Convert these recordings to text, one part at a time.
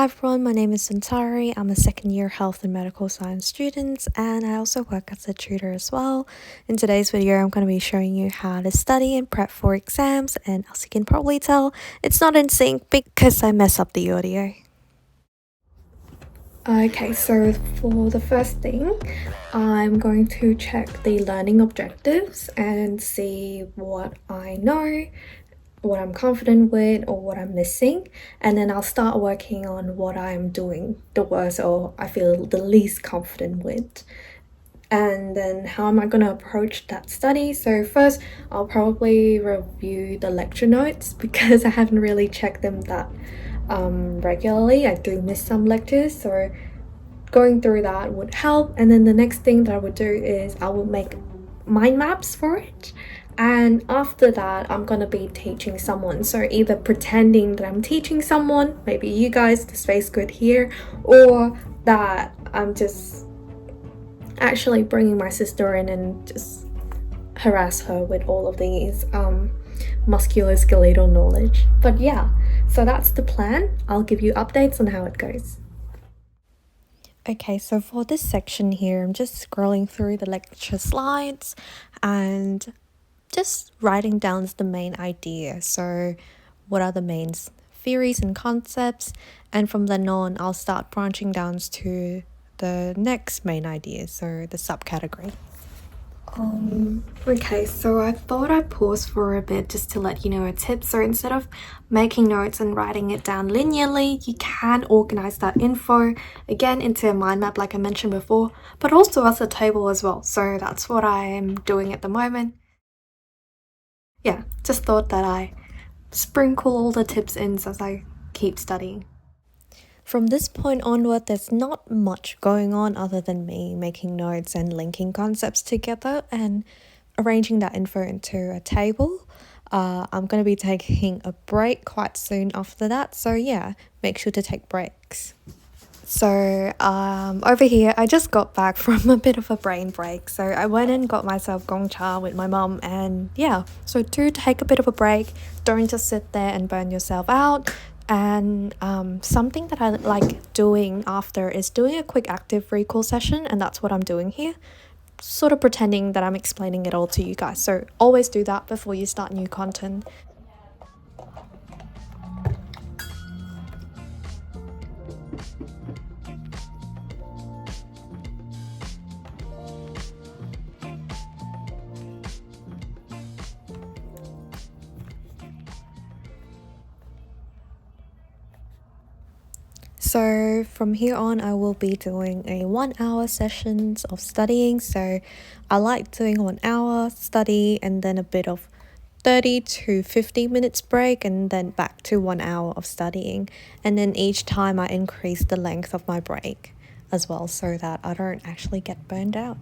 everyone, my name is Santari. I'm a second year health and medical science student, and I also work as a tutor as well. In today's video, I'm going to be showing you how to study and prep for exams, and as you can probably tell, it's not in sync because I mess up the audio. Okay, so for the first thing, I'm going to check the learning objectives and see what I know, what I'm confident with, or what I'm missing, and then I'll start working on what I'm doing the worst or I feel the least confident with. And then how am I going to approach that study? So first, I'll probably review the lecture notes because I haven't really checked them that regularly. I do miss some lectures, so going through that would help. And then the next thing that I would do is I would make mind maps for it, and after that I'm gonna be teaching someone, so either pretending that I'm teaching someone, maybe you guys, the space good here, or that I'm just actually bringing my sister in and just harass her with all of these musculoskeletal knowledge. But yeah, so that's the plan. I'll give you updates on how it goes. Okay, so for this section here, I'm just scrolling through the lecture slides and just writing down the main idea. So what are the main theories and concepts? And from then on, I'll start branching down to the next main idea, so the subcategory. Okay, so I thought I'd pause for a bit just to let you know a tip. So instead of making notes and writing it down linearly, you can organize that info again into a mind map like I mentioned before, but also as a table as well. So that's what I'm doing at the moment. Yeah, just thought that I sprinkle all the tips in as I keep studying. From this point onward, there's not much going on other than me making notes and linking concepts together and arranging that info into a table. I'm going to be taking a break quite soon after that, so yeah, make sure to take breaks. So over here, I just got back from a bit of a brain break. So I went and got myself gongcha with my mum, and yeah, so do take a bit of a break. Don't just sit there and burn yourself out. And something that I like doing after is doing a quick active recall session, and that's what I'm doing here. Sort of pretending that I'm explaining it all to you guys. So always do that before you start new content. So from here on, I will be doing a 1 hour sessions of studying. So I like doing 1 hour study and then a bit of 30 to 50 minutes break and then back to 1 hour of studying. And then each time I increase the length of my break as well so that I don't actually get burned out.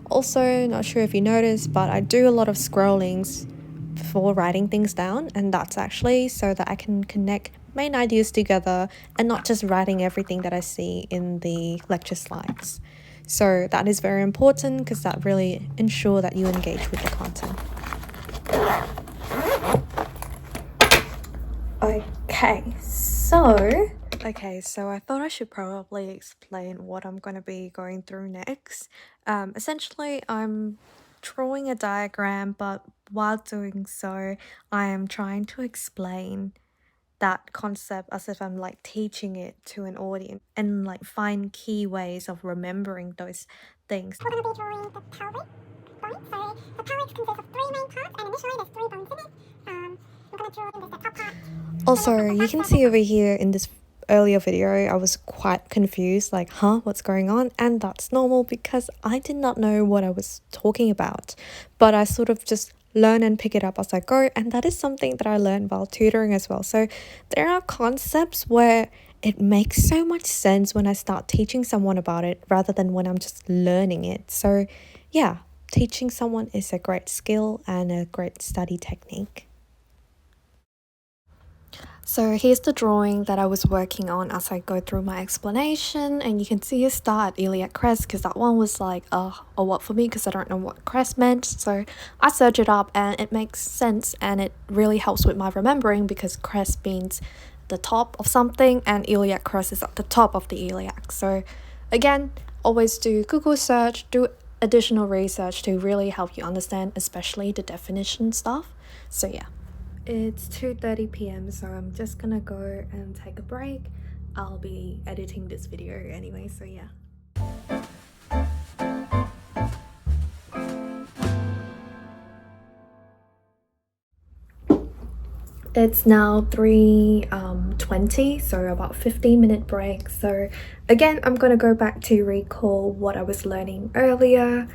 Also, not sure if you noticed, but I do a lot of scrollings before writing things down, and that's actually so that I can connect main ideas together and not just writing everything that I see in the lecture slides. So that is very important because that really ensures that you engage with the content. Okay, so I thought I should probably explain what I'm going to be going through next. Essentially, I'm drawing a diagram, but while doing so, I am trying to explain that concept as if I'm like teaching it to an audience and like find key ways of remembering those things. We're going to be drawing the pelvic bone. So the pelvis consists of 3 main parts, and initially there's 3 bones in it. I'm going to draw the top part. Also, you can see over here in this earlier video, I was quite confused, like, what's going on? And that's normal because I did not know what I was talking about, but I sort of just learn and pick it up as I go, and that is something that I learned while tutoring as well. So there are concepts where it makes so much sense when I start teaching someone about it rather than when I'm just learning it. So yeah, teaching someone is a great skill and a great study technique. So here's the drawing that I was working on as I go through my explanation, and you can see a star at iliac crest because that one was like a what for me because I don't know what crest meant. So I searched it up and it makes sense, and it really helps with my remembering because crest means the top of something and iliac crest is at the top of the iliac. So again, always do Google search, do additional research to really help you understand, especially the definition stuff. So yeah. It's 2:30 p.m. so I'm just gonna go and take a break. I'll be editing this video anyway, so yeah. It's now 3:20, so about 15-minute break. So again, I'm gonna go back to recall what I was learning earlier.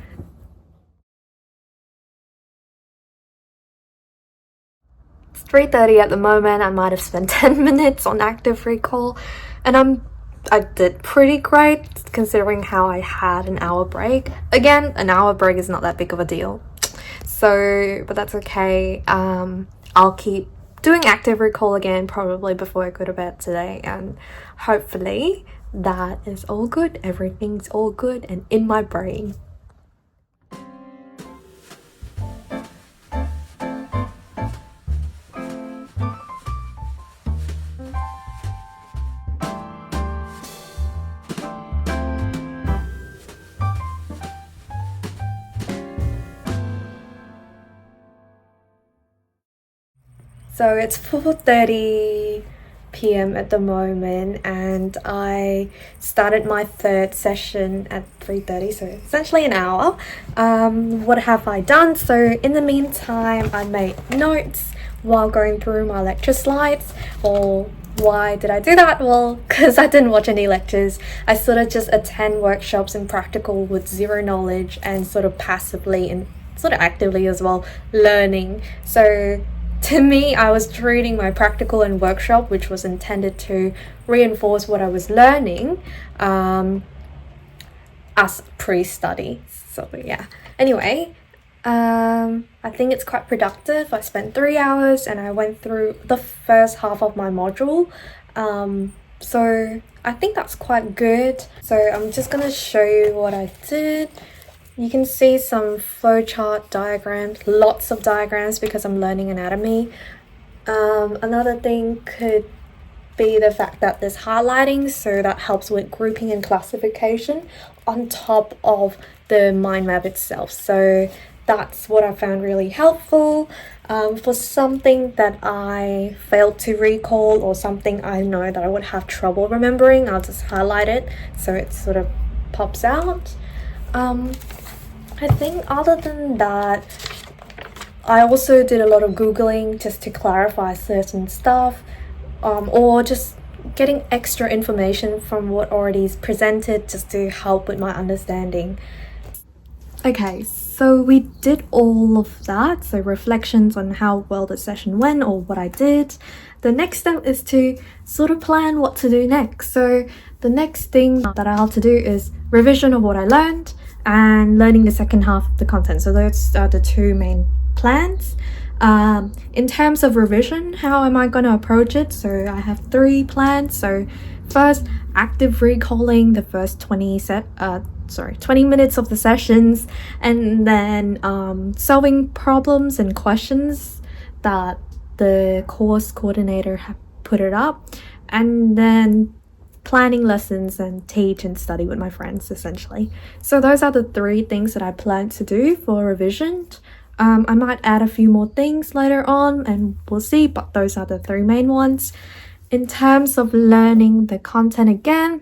It's 3:30 at the moment. I might have spent 10 minutes on active recall, and I did pretty great considering how I had an hour break. Again, an hour break is not that big of a deal, so but that's okay. I'll keep doing active recall again probably before I go to bed today, and hopefully that is all good. Everything's all good and in my brain. So it's 4:30 p.m. at the moment, and I started my third session at 3:30, so essentially an hour. What have I done? So in the meantime, I made notes while going through my lecture slides. Or why did I do that? Well, because I didn't watch any lectures. I sort of just attend workshops and practical with zero knowledge and sort of passively and sort of actively as well learning. So to me, I was treating my practical and workshop, which was intended to reinforce what I was learning, as pre-study. So yeah. Anyway, I think it's quite productive. I spent 3 hours and I went through the first half of my module. So I think that's quite good. So I'm just gonna show you what I did. You can see some flowchart diagrams, lots of diagrams because I'm learning anatomy. Another thing could be the fact that there's highlighting, so that helps with grouping and classification on top of the mind map itself. So that's what I found really helpful. For something that I failed to recall or something I know that I would have trouble remembering, I'll just highlight it so it sort of pops out. I think other than that, I also did a lot of Googling just to clarify certain stuff, or just getting extra information from what already is presented just to help with my understanding. Okay, so we did all of that, so reflections on how well the session went or what I did. The next step is to sort of plan what to do next. So the next thing that I have to do is revision of what I learned and learning the second half of the content. So those are the two main plans. In terms of revision, how am I going to approach it? So I have 3 plans. So first, active recalling the first 20 minutes of the sessions, and then solving problems and questions that the course coordinator have put it up, and then planning lessons and teach and study with my friends, essentially. So those are the 3 things that I plan to do for revision. I might add a few more things later on and we'll see, but those are the 3 main ones. In terms of learning the content again,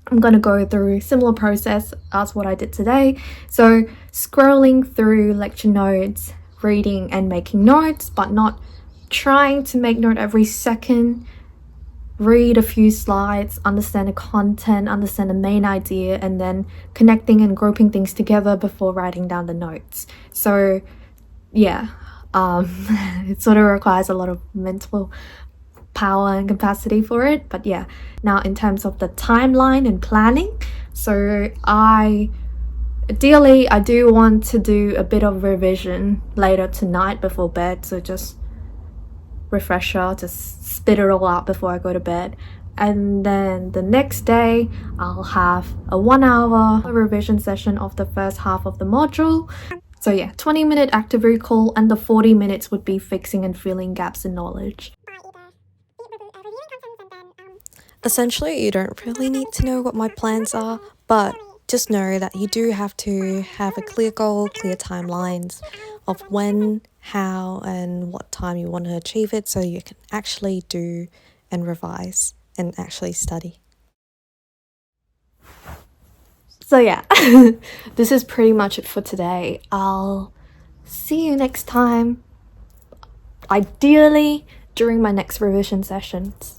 I'm going to go through a similar process as what I did today. So scrolling through lecture notes, reading and making notes, but not trying to make note every second. Read a few slides, understand the content, understand the main idea, and then connecting and grouping things together before writing down the notes. So yeah, it sort of requires a lot of mental power and capacity for it. But yeah, now in terms of the timeline and planning, so ideally I do want to do a bit of revision later tonight before bed, so just refresher, just spit it all out before I go to bed. And then the next day I'll have a 1-hour revision session of the first half of the module. So yeah, 20-minute active recall, and the 40 minutes would be fixing and filling gaps in knowledge. By either reviewing content Essentially, you don't really need to know what my plans are, but just know that you do have to have a clear goal, clear timelines of when, how, and what time you want to achieve it so you can actually do and revise and actually study. So yeah, this is pretty much it for today. I'll see you next time, ideally during my next revision sessions.